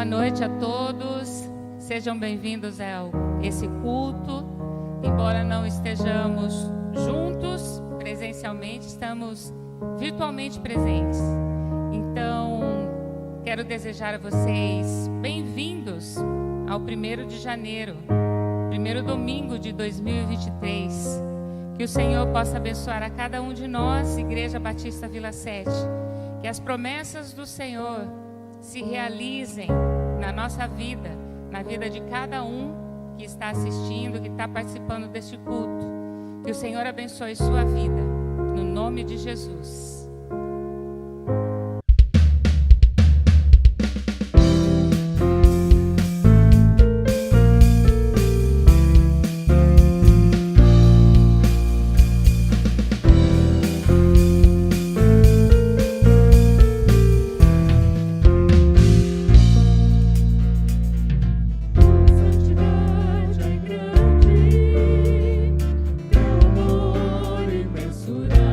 Boa noite a todos, sejam bem-vindos a esse culto. Embora não estejamos juntos presencialmente, estamos virtualmente presentes. Então, quero desejar a vocês bem-vindos ao 1º de janeiro, primeiro domingo de 2023. Que o Senhor possa abençoar a cada um de nós, Igreja Batista Vila 7. Que as promessas do Senhor se realizem na nossa vida, na vida de cada um que está assistindo, que está participando deste culto. Que o Senhor abençoe sua vida, no nome de Jesus. Imensurável.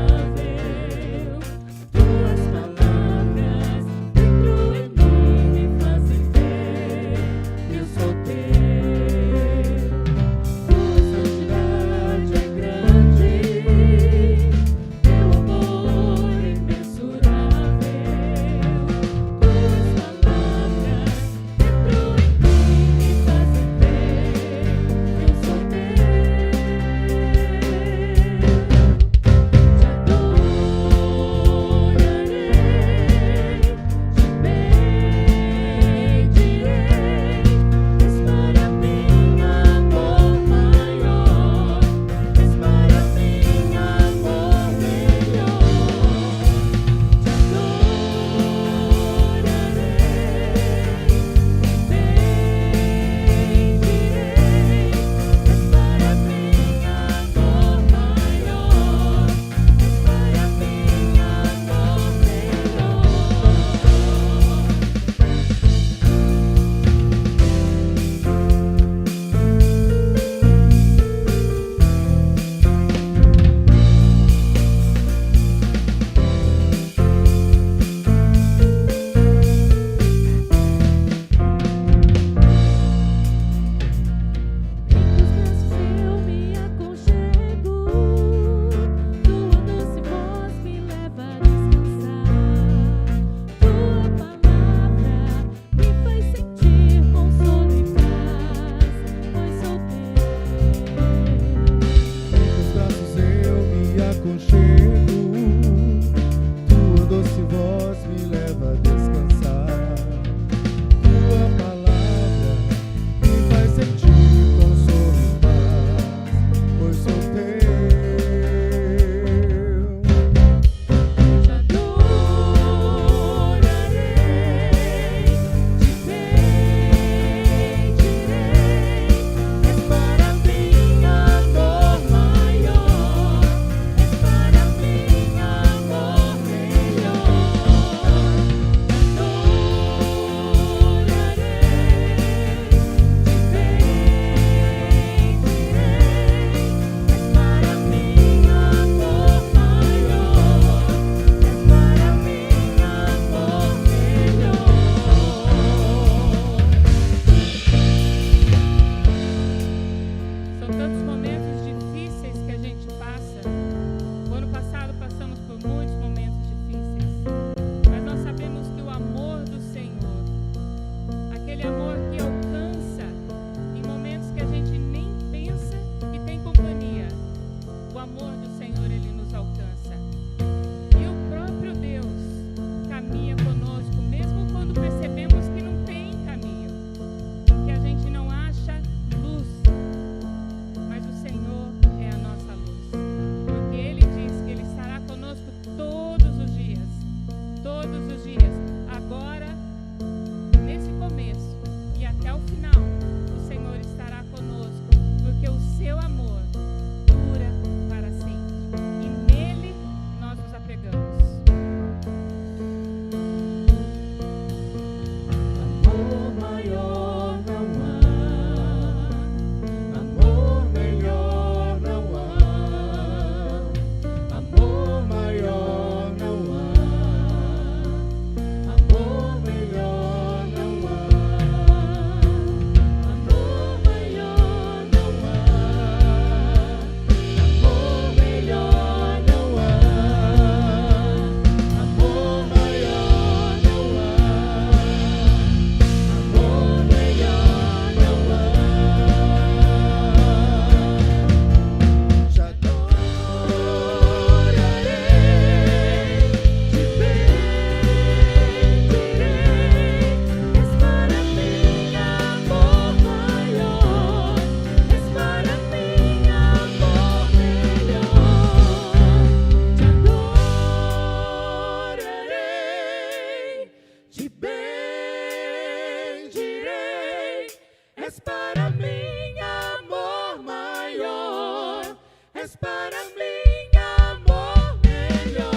és para mim amor melhor.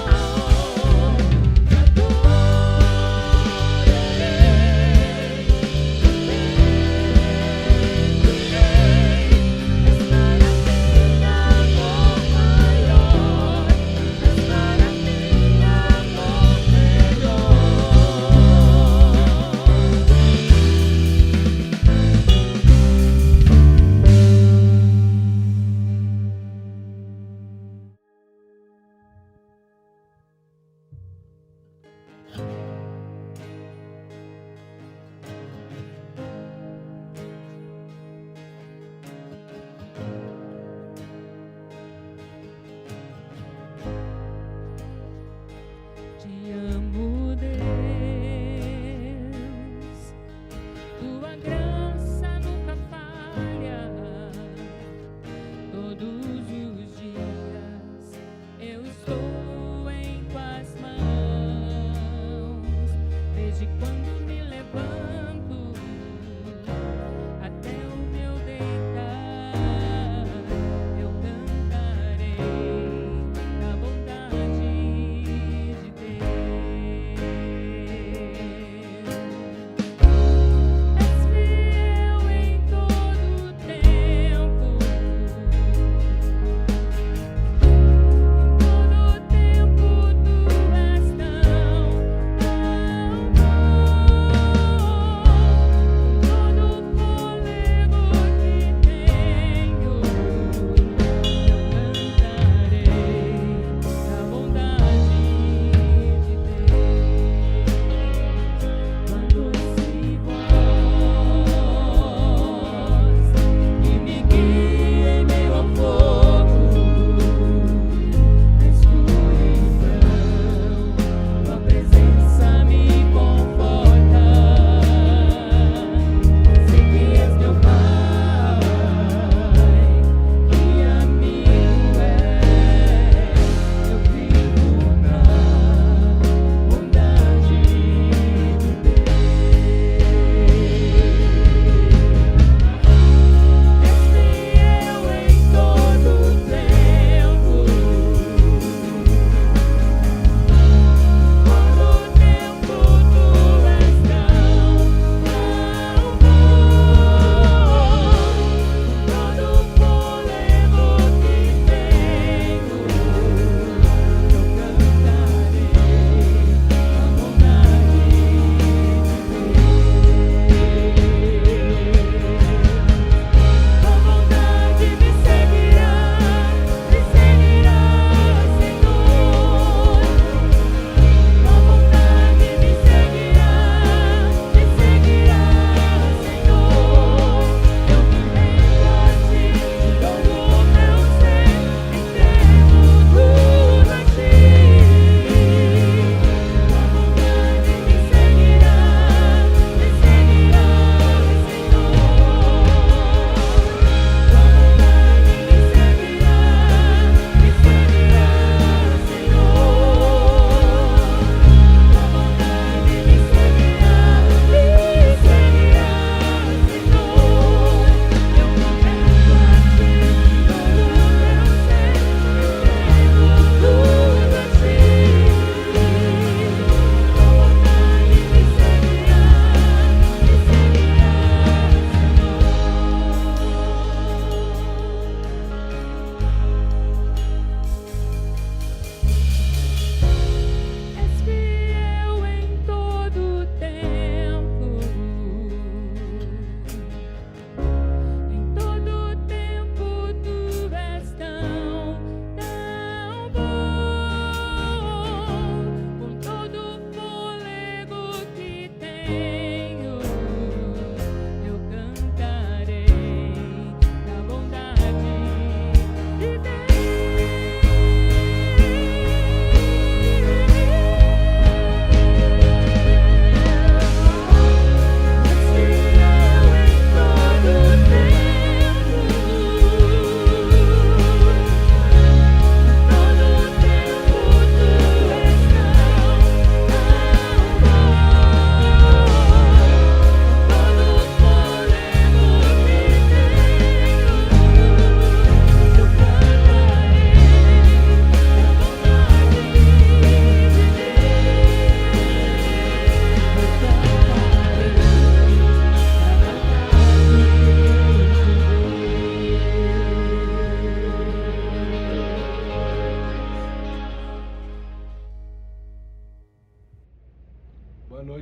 Adorarei, és para mim amor maior, és para mim amor melhor.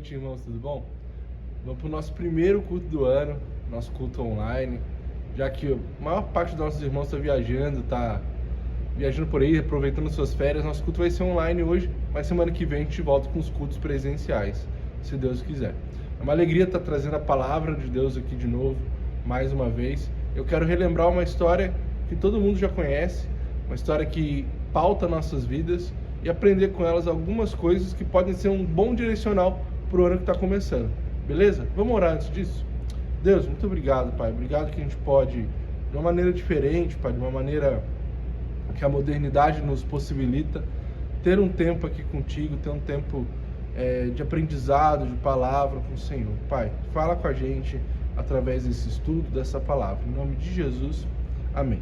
noite, irmãos, tudo bom? Vamos para o nosso primeiro culto do ano, nosso culto online, já que a maior parte dos nossos irmãos está viajando por aí, aproveitando suas férias. Nosso culto vai ser online hoje, mas semana que vem a gente volta com os cultos presenciais, se Deus quiser. É uma alegria estar trazendo a palavra de Deus aqui de novo, mais uma vez. Eu quero relembrar uma história que todo mundo já conhece, uma história que pauta nossas vidas, e aprender com elas algumas coisas que podem ser um bom direcional para o ano que está começando. Beleza? Vamos orar antes disso? Deus, muito obrigado, Pai. Obrigado que a gente pode, de uma maneira diferente, Pai, de uma maneira que a modernidade nos possibilita, ter um tempo aqui contigo, ter um tempo de aprendizado, de palavra com o Senhor. Pai, fala com a gente através desse estudo, dessa palavra. Em nome de Jesus, amém.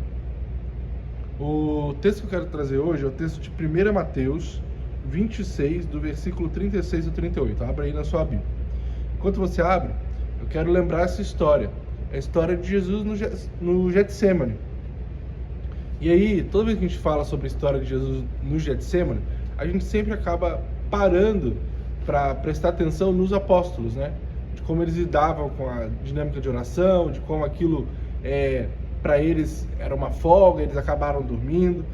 O texto que eu quero trazer hoje é o texto de 1 Mateus 26, do versículo 36 ao 38. Abra aí na sua Bíblia. Enquanto você abre, eu quero lembrar essa história. É a história de Jesus no Getsemane. E aí, toda vez que a gente fala sobre a história de Jesus no Getsemane, a gente sempre acaba parando para prestar atenção nos apóstolos, né? De como eles lidavam com a dinâmica de oração, de como aquilo para eles era uma folga, eles acabaram dormindo.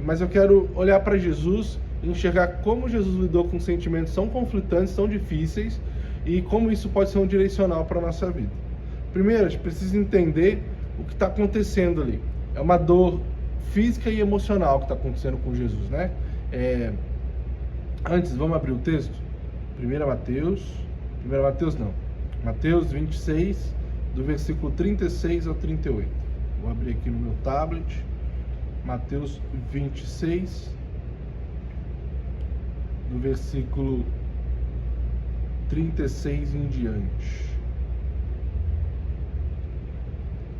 Mas eu quero olhar para Jesus e enxergar como Jesus lidou com sentimentos tão conflitantes, tão difíceis, e como isso pode ser um direcional para a nossa vida. Primeiro, a gente precisa entender o que está acontecendo ali. É uma dor física e emocional que está acontecendo com Jesus, né? Antes, vamos abrir o texto? Mateus 26, do versículo 36 ao 38. Vou abrir aqui no meu tablet. Mateus 26, do versículo 36 em diante.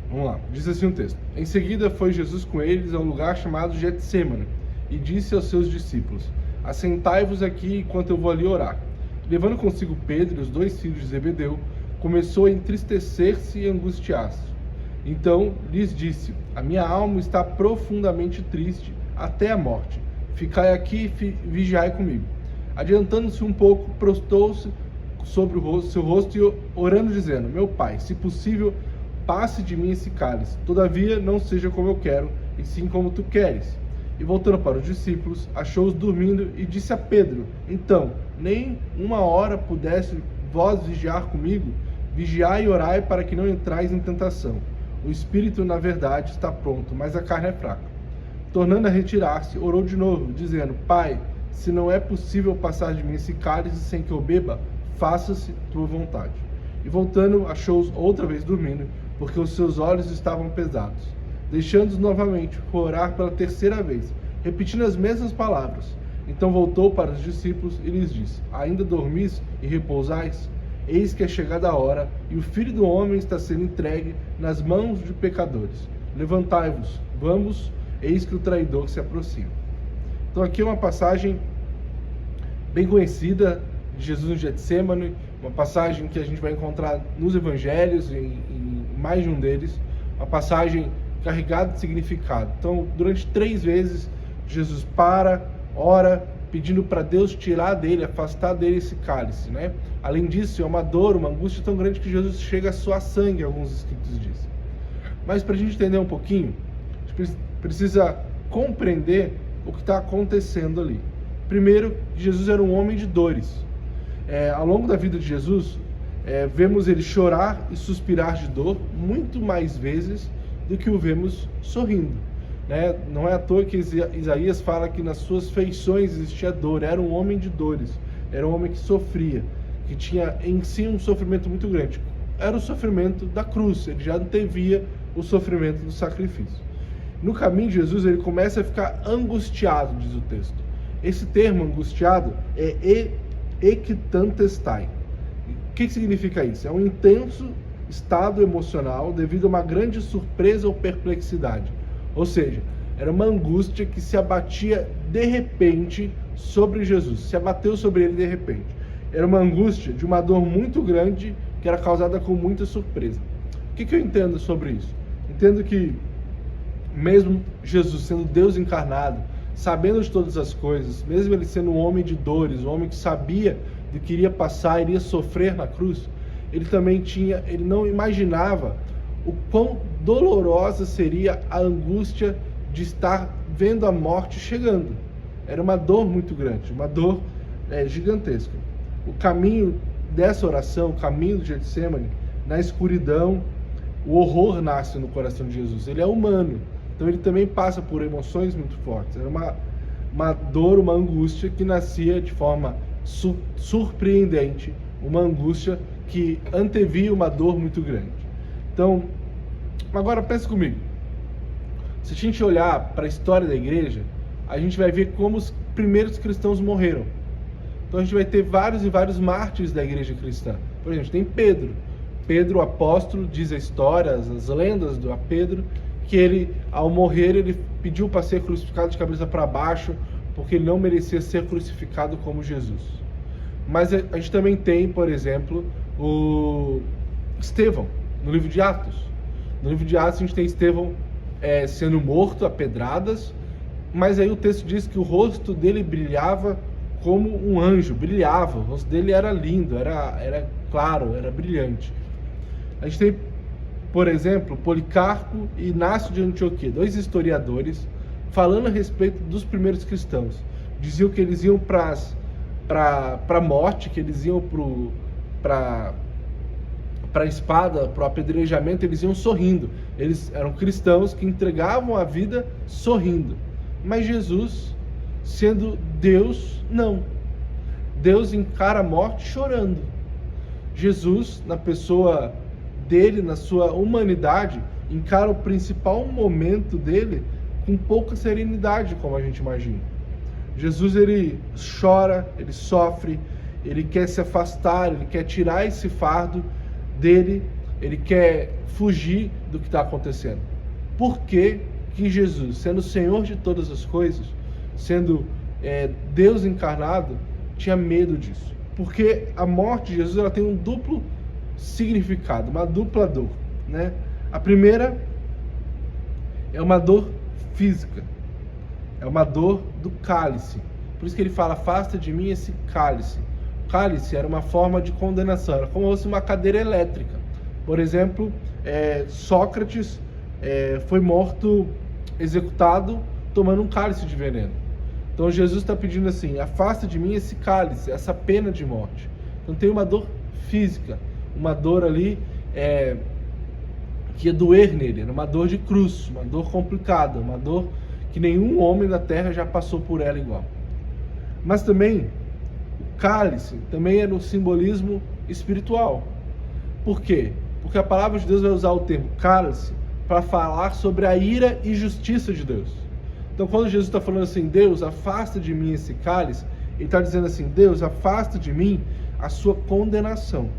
Vamos lá, diz assim o texto. Em seguida foi Jesus com eles a um lugar chamado Getsemane e disse aos seus discípulos: assentai-vos aqui enquanto eu vou ali orar. Levando consigo Pedro e os 2 filhos de Zebedeu, começou a entristecer-se e angustiar-se. Então lhes disse: a minha alma está profundamente triste até a morte. Ficai aqui e vigiai comigo. Adiantando-se um pouco, prostou-se sobre o seu rosto e orando, dizendo: meu Pai, se possível, passe de mim esse cálice. Todavia, não seja como eu quero, e sim como tu queres. E voltando para os discípulos, achou-os dormindo e disse a Pedro: então, nem uma hora pudesse vós vigiar comigo? Vigiai e orai para que não entrais em tentação. O espírito, na verdade, está pronto, mas a carne é fraca. Tornando a retirar-se, orou de novo, dizendo: Pai, se não é possível passar de mim esse cálice sem que eu beba, faça-se tua vontade. E voltando, achou-os outra vez dormindo, porque os seus olhos estavam pesados. Deixando-os novamente, foi orar pela 3ª vez, repetindo as mesmas palavras. Então voltou para os discípulos e lhes disse: ainda dormis e repousais? Eis que é chegada a hora, e o Filho do Homem está sendo entregue nas mãos de pecadores. Levantai-vos, vamos, eis que o traidor se aproxima. Então aqui é uma passagem bem conhecida de Jesus no Getsemane, uma passagem que a gente vai encontrar nos evangelhos, em mais de um deles, uma passagem carregada de significado. Então, durante 3 vezes, Jesus ora, pedindo para Deus tirar dele, afastar dele esse cálice, né? Além disso, é uma dor, uma angústia tão grande que Jesus chega a suar sangue, alguns escritos dizem. Mas para a gente entender um pouquinho, a gente precisa compreender o que está acontecendo ali. Primeiro, Jesus era um homem de dores. Ao longo da vida de Jesus, vemos ele chorar e suspirar de dor muito mais vezes do que o vemos sorrindo, né? Não é à toa que Isaías fala que nas suas feições existia dor. Era um homem de dores, era um homem que sofria, que tinha em si um sofrimento muito grande. Era o sofrimento da cruz, ele já antevia o sofrimento do sacrifício. No caminho de Jesus, ele começa a ficar angustiado, diz o texto. Esse termo angustiado é ekitantestai. O que significa isso? É um intenso estado emocional devido a uma grande surpresa ou perplexidade. Ou seja, era uma angústia que se abatia de repente sobre Jesus, se abateu sobre ele de repente. Era uma angústia de uma dor muito grande que era causada com muita surpresa. O que eu entendo sobre isso? Entendo que mesmo Jesus sendo Deus encarnado, sabendo de todas as coisas, mesmo ele sendo um homem de dores, um homem que sabia do que iria passar, iria sofrer na cruz, ele não imaginava o quão dolorosa seria a angústia de estar vendo a morte chegando. Era uma dor muito grande, uma dor gigantesca. O caminho dessa oração, o caminho do Getsemane, na escuridão, o horror nasce no coração de Jesus. Ele é humano, então ele também passa por emoções muito fortes. Era uma dor, uma angústia que nascia de forma surpreendente, uma angústia que antevia uma dor muito grande. Então, agora pensa comigo. Se a gente olhar para a história da igreja, a gente vai ver como os primeiros cristãos morreram. Então a gente vai ter vários e vários mártires da igreja cristã. Por exemplo, tem Pedro. Pedro, o apóstolo, diz a história, as lendas do Pedro, que ele, ao morrer, ele pediu para ser crucificado de cabeça para baixo, porque ele não merecia ser crucificado como Jesus. Mas a gente também tem, por exemplo, o Estevão, no livro de Atos. No livro de Atos a gente tem Estevão sendo morto a pedradas, mas aí o texto diz que o rosto dele brilhava como um anjo, brilhava, o rosto dele era lindo, era claro, era brilhante. A gente tem, por exemplo, Policarpo e Inácio de Antioquia, dois historiadores, falando a respeito dos primeiros cristãos. Diziam que eles iam para a morte, que eles iam para a espada, para o apedrejamento, eles iam sorrindo. Eles eram cristãos que entregavam a vida sorrindo. Mas Jesus, sendo Deus, não. Deus encara a morte chorando. Jesus, na pessoa dele, na sua humanidade, encara o principal momento dele com pouca serenidade, como a gente imagina. Jesus, ele chora, ele sofre, ele quer se afastar, ele quer tirar esse fardo dele, ele quer fugir do que está acontecendo. Por que que Jesus, sendo Senhor de todas as coisas, sendo Deus encarnado, tinha medo disso? Porque a morte de Jesus, ela tem um duplo significado, uma dupla dor, né? A primeira é uma dor física, é uma dor do cálice. Por isso que ele fala: afasta de mim esse cálice. O cálice era uma forma de condenação, era como se fosse uma cadeira elétrica. Por exemplo, Sócrates foi morto, executado, tomando um cálice de veneno. Então Jesus está pedindo assim: afasta de mim esse cálice, essa pena de morte. Então tem uma dor física, uma dor ali que ia doer nele, era uma dor de cruz, uma dor complicada, uma dor que nenhum homem da terra já passou por ela igual. Mas também, o cálice também era um simbolismo espiritual. Por quê? Porque a palavra de Deus vai usar o termo cálice para falar sobre a ira e justiça de Deus. Então, quando Jesus está falando assim: Deus, afasta de mim esse cálice, ele está dizendo assim: Deus, afasta de mim a sua condenação.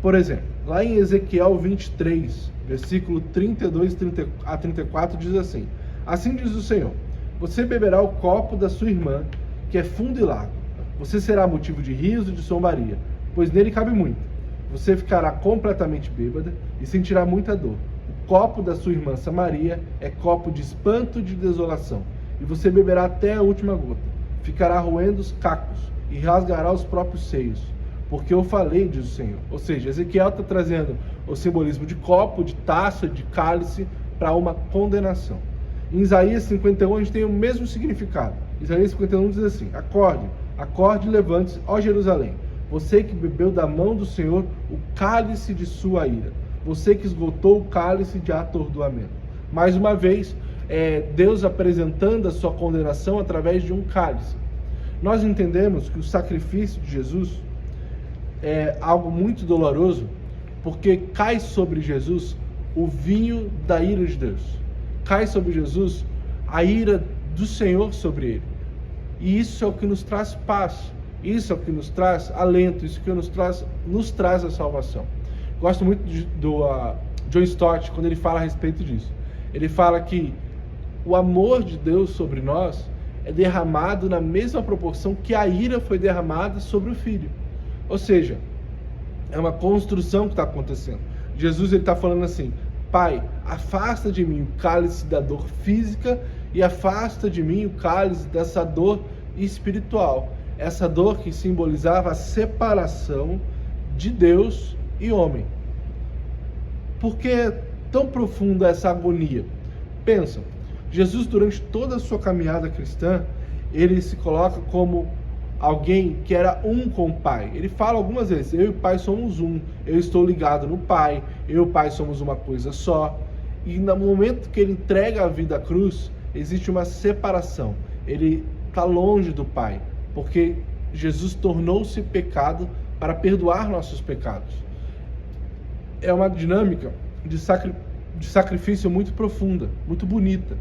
Por exemplo, lá em Ezequiel 23, versículo 32 a 34, diz assim: assim diz o Senhor, você beberá o copo da sua irmã, que é fundo e largo. Você será motivo de riso e de zombaria, pois nele cabe muito. Você ficará completamente bêbada e sentirá muita dor. O copo da sua irmã Samaria é copo de espanto e de desolação, e você beberá até a última gota. Ficará roendo os cacos e rasgará os próprios seios, porque eu falei, diz o Senhor. Ou seja, Ezequiel está trazendo o simbolismo de copo, de taça, de cálice, para uma condenação. Em Isaías 51 a gente tem o mesmo significado. Isaías 51 diz assim: acorde e levante-se, ó Jerusalém, você que bebeu da mão do Senhor o cálice de sua ira, você que esgotou o cálice de atordoamento. Mais uma vez, Deus apresentando a sua condenação através de um cálice. Nós entendemos que o sacrifício de Jesus é algo muito doloroso, porque cai sobre Jesus o vinho da ira de Deus. Cai sobre Jesus a ira do Senhor sobre ele. E isso é o que nos traz paz, isso é o que nos traz alento, isso é o que nos traz a salvação. Gosto muito do John Stott, quando ele fala a respeito disso. Ele fala que o amor de Deus sobre nós é derramado na mesma proporção que a ira foi derramada sobre o Filho. Ou seja, é uma construção que está acontecendo. Jesus está falando assim: Pai, afasta de mim o cálice da dor física e afasta de mim o cálice dessa dor espiritual. essa dor que simbolizava a separação de Deus e homem. Por que é tão profunda essa agonia? Pensa, Jesus, durante toda a sua caminhada cristã, ele se coloca como alguém que era um com o Pai. Ele fala algumas vezes: eu e o Pai somos um, eu estou ligado no Pai, eu e o Pai somos uma coisa só. E no momento que ele entrega a vida à cruz, existe uma separação. Ele está longe do Pai, porque Jesus tornou-se pecado para perdoar nossos pecados. É uma dinâmica de sacrifício muito profunda, muito bonita,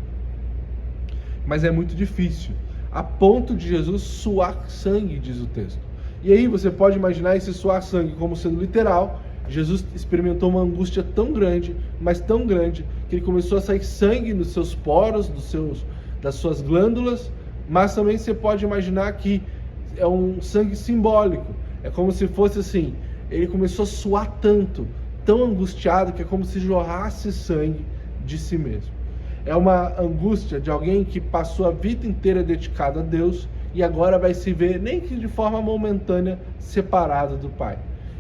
mas é muito difícil, a ponto de Jesus suar sangue, diz o texto. E aí você pode imaginar esse suar sangue como sendo literal. Jesus experimentou uma angústia tão grande, mas tão grande, que ele começou a sair sangue nos seus poros, das suas glândulas, mas também você pode imaginar que é um sangue simbólico. É como se fosse assim, ele começou a suar tanto, tão angustiado, que é como se jorrasse sangue de si mesmo. É uma angústia de alguém que passou a vida inteira dedicado a Deus e agora vai se ver, nem que de forma momentânea, separado do Pai.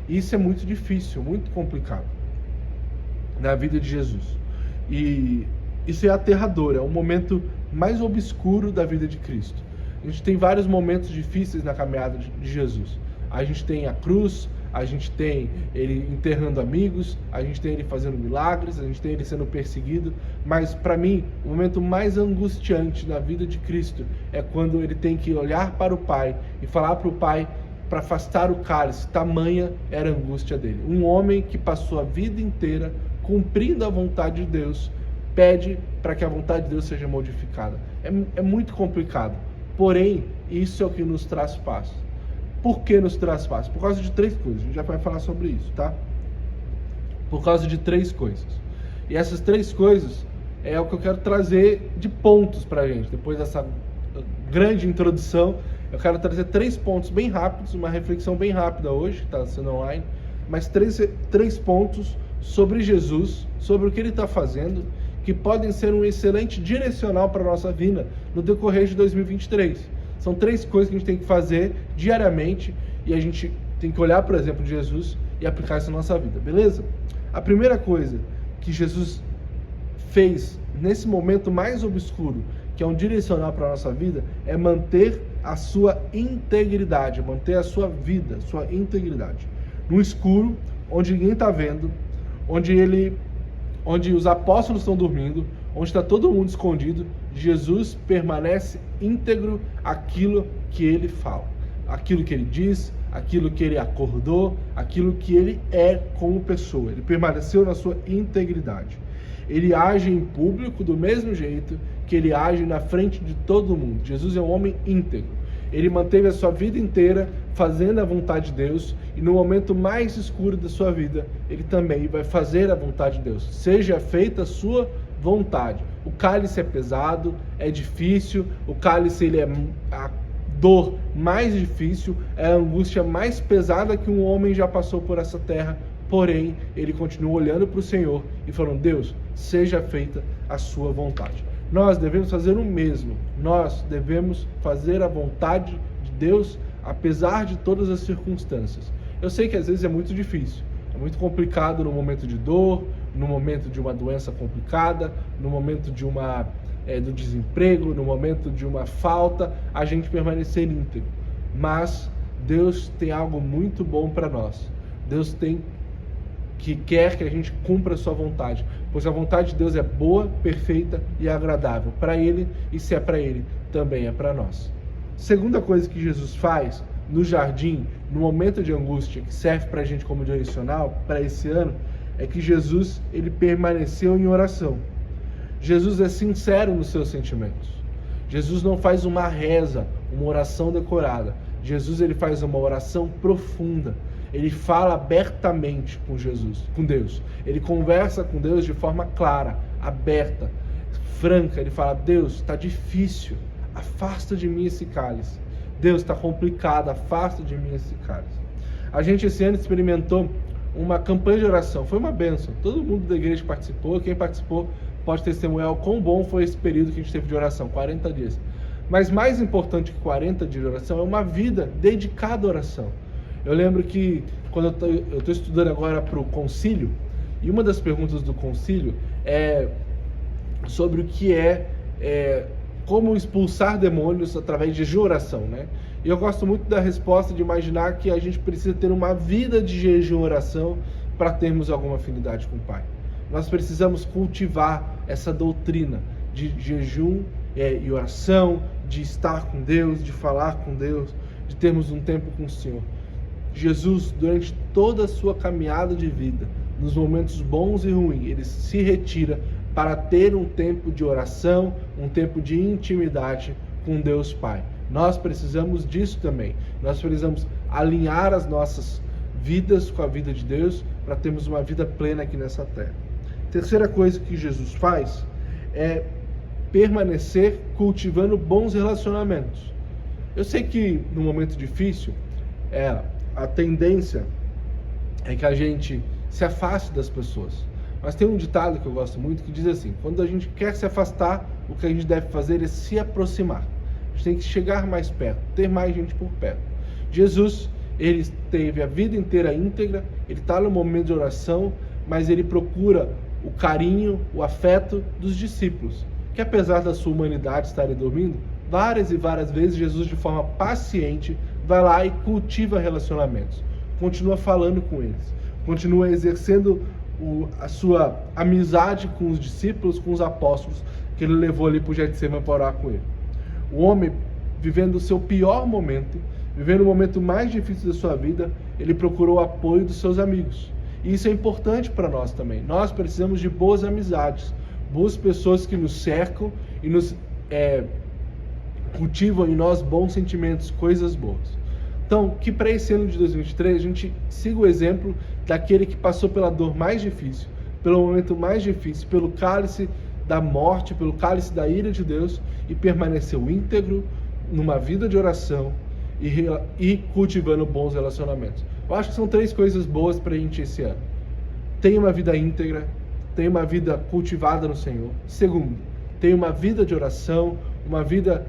Isso é muito difícil, muito complicado na vida de Jesus. E isso é aterrador, é o momento mais obscuro da vida de Cristo. A gente tem vários momentos difíceis na caminhada de Jesus. A gente tem a cruz, a gente tem ele enterrando amigos, a gente tem ele fazendo milagres, a gente tem ele sendo perseguido, mas para mim, o momento mais angustiante na vida de Cristo é quando ele tem que olhar para o Pai e falar para o Pai para afastar o cálice. Tamanha era a angústia dele. Um homem que passou a vida inteira cumprindo a vontade de Deus, pede para que a vontade de Deus seja modificada. É muito complicado, porém, isso é o que nos traz paz. Por que nos traz paz? Por causa de 3 coisas. A gente já vai falar sobre isso, tá? Por causa de 3 coisas. E essas 3 coisas é o que eu quero trazer de pontos pra gente. Depois dessa grande introdução, eu quero trazer 3 pontos bem rápidos, uma reflexão bem rápida hoje, tá sendo online, mas 3 pontos sobre Jesus, sobre o que ele está fazendo, que podem ser um excelente direcional para a nossa vida no decorrer de 2023. São 3 coisas que a gente tem que fazer diariamente e a gente tem que olhar, por exemplo, de Jesus e aplicar isso na nossa vida, beleza? A primeira coisa que Jesus fez nesse momento mais obscuro, que é um direcional para a nossa vida, é manter a sua integridade, manter a sua vida, sua integridade. No escuro, onde ninguém está vendo, onde os apóstolos estão dormindo, onde está todo mundo escondido, Jesus permanece íntegro àquilo que ele fala, aquilo que ele diz, aquilo que ele acordou, aquilo que ele é como pessoa. Ele permaneceu na sua integridade. Ele age em público do mesmo jeito que ele age na frente de todo mundo. Jesus é um homem íntegro. Ele manteve a sua vida inteira fazendo a vontade de Deus e no momento mais escuro da sua vida, ele também vai fazer a vontade de Deus. Seja feita a sua vontade. O cálice é pesado, é difícil, o cálice ele é a dor mais difícil, é a angústia mais pesada que um homem já passou por essa terra, porém, ele continua olhando para o Senhor e falando: Deus, seja feita a sua vontade. Nós devemos fazer o mesmo, nós devemos fazer a vontade de Deus, apesar de todas as circunstâncias. Eu sei que às vezes é muito difícil, é muito complicado no momento de dor, no momento de uma doença complicada, no momento de do desemprego, no momento de uma falta, a gente permanecer íntegro. Mas Deus tem algo muito bom para nós. Deus quer que a gente cumpra a sua vontade, pois a vontade de Deus é boa, perfeita e agradável para Ele, e se é para Ele, também é para nós. Segunda coisa que Jesus faz no jardim, no momento de angústia, que serve para a gente como direcional para esse ano, é que Jesus, ele permaneceu em oração. Jesus é sincero nos seus sentimentos. Jesus não faz uma reza, uma oração decorada. Jesus, ele faz uma oração profunda. Ele fala abertamente com Deus. Ele conversa com Deus de forma clara, aberta, franca. Ele fala: Deus, está difícil, afasta de mim esse cálice. Deus, está complicado, afasta de mim esse cálice. A gente esse ano experimentou uma campanha de oração, foi uma bênção. Todo mundo da igreja participou, quem participou pode testemunhar o quão bom foi esse período que a gente teve de oração, 40 dias. Mas mais importante que 40 dias de oração é uma vida dedicada à oração. Eu lembro que quando eu estou estudando agora para o concílio, e uma das perguntas do concílio é sobre o que como expulsar demônios através de jejum e oração, né? E eu gosto muito da resposta de imaginar que a gente precisa ter uma vida de jejum e oração para termos alguma afinidade com o Pai. Nós precisamos cultivar essa doutrina de jejum e oração, de estar com Deus, de falar com Deus, de termos um tempo com o Senhor. Jesus, durante toda a sua caminhada de vida, nos momentos bons e ruins, ele se retira para ter um tempo de oração, um tempo de intimidade com Deus Pai. Nós precisamos disso também. Nós precisamos alinhar as nossas vidas com a vida de Deus para termos uma vida plena aqui nessa terra. Terceira coisa que Jesus faz é permanecer cultivando bons relacionamentos. Eu sei que no momento difícil, a tendência é que a gente se afaste das pessoas. Mas tem um ditado que eu gosto muito que diz assim: quando a gente quer se afastar, o que a gente deve fazer é se aproximar. A gente tem que chegar mais perto, ter mais gente por perto. Jesus, ele teve a vida inteira íntegra, ele está no momento de oração, mas ele procura o carinho, o afeto dos discípulos, que apesar da sua humanidade estarem dormindo, várias e várias vezes Jesus, de forma paciente, vai lá e cultiva relacionamentos, continua falando com eles, continua exercendo a sua amizade com os discípulos, com os apóstolos, que ele levou ali para o Getsemane para orar com ele. O homem, vivendo o seu pior momento, vivendo o momento mais difícil da sua vida, ele procurou o apoio dos seus amigos. E isso é importante para nós também. Nós precisamos de boas amizades, boas pessoas que nos cercam e nos cultivam em nós bons sentimentos, coisas boas. Então, que para esse ano de 2023 a gente siga o exemplo daquele que passou pela dor mais difícil, pelo momento mais difícil, pelo cálice da morte, pelo cálice da ira de Deus, e permaneceu íntegro numa vida de oração e cultivando bons relacionamentos. Eu acho que são 3 coisas boas para a gente esse ano. Tenha uma vida íntegra, tenha uma vida cultivada no Senhor. Segundo, tenha uma vida de oração, uma vida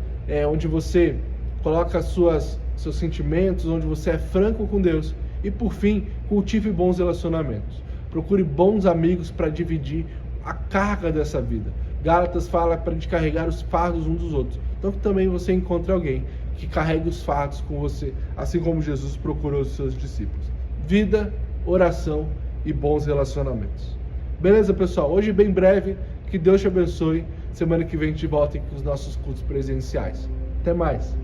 onde você coloca seus sentimentos, onde você é franco com Deus. E por fim, cultive bons relacionamentos. Procure bons amigos para dividir a carga dessa vida. Gálatas fala para a gente carregar os fardos uns dos outros. Então que também você encontre alguém que carregue os fardos com você, assim como Jesus procurou os seus discípulos. Vida, oração e bons relacionamentos. Beleza, pessoal? Hoje bem breve, que Deus te abençoe. Semana que vem a gente volta com os nossos cultos presenciais. Até mais!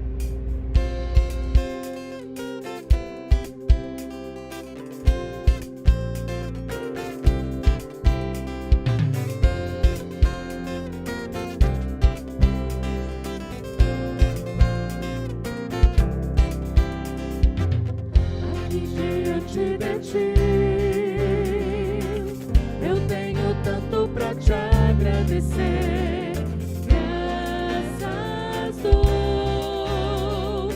Diante de ti, eu tenho tanto pra te agradecer. Graças dou,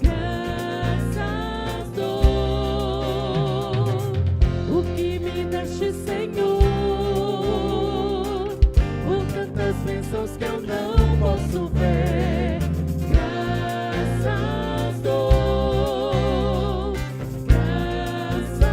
graças dou. O que me deste, Senhor, por tantas bênçãos que eu não posso ver. Graças dou. Graças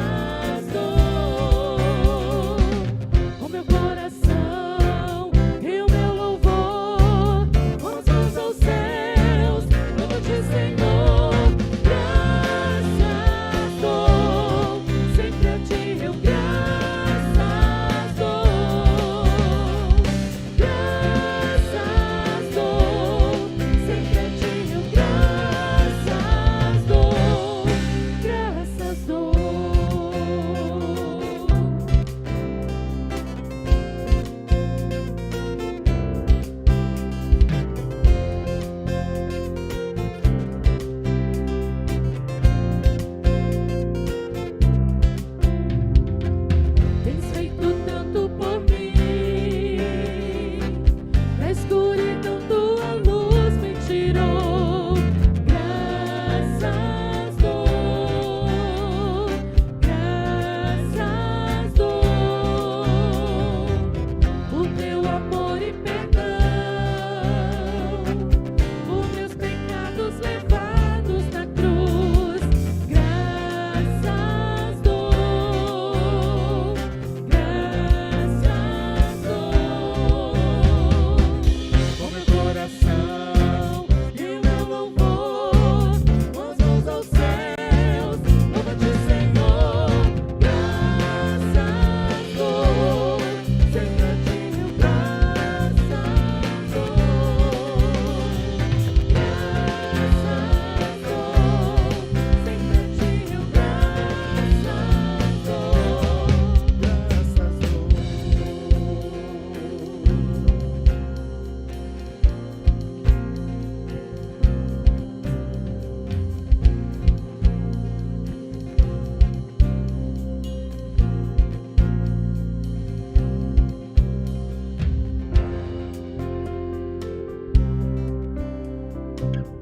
Tchau.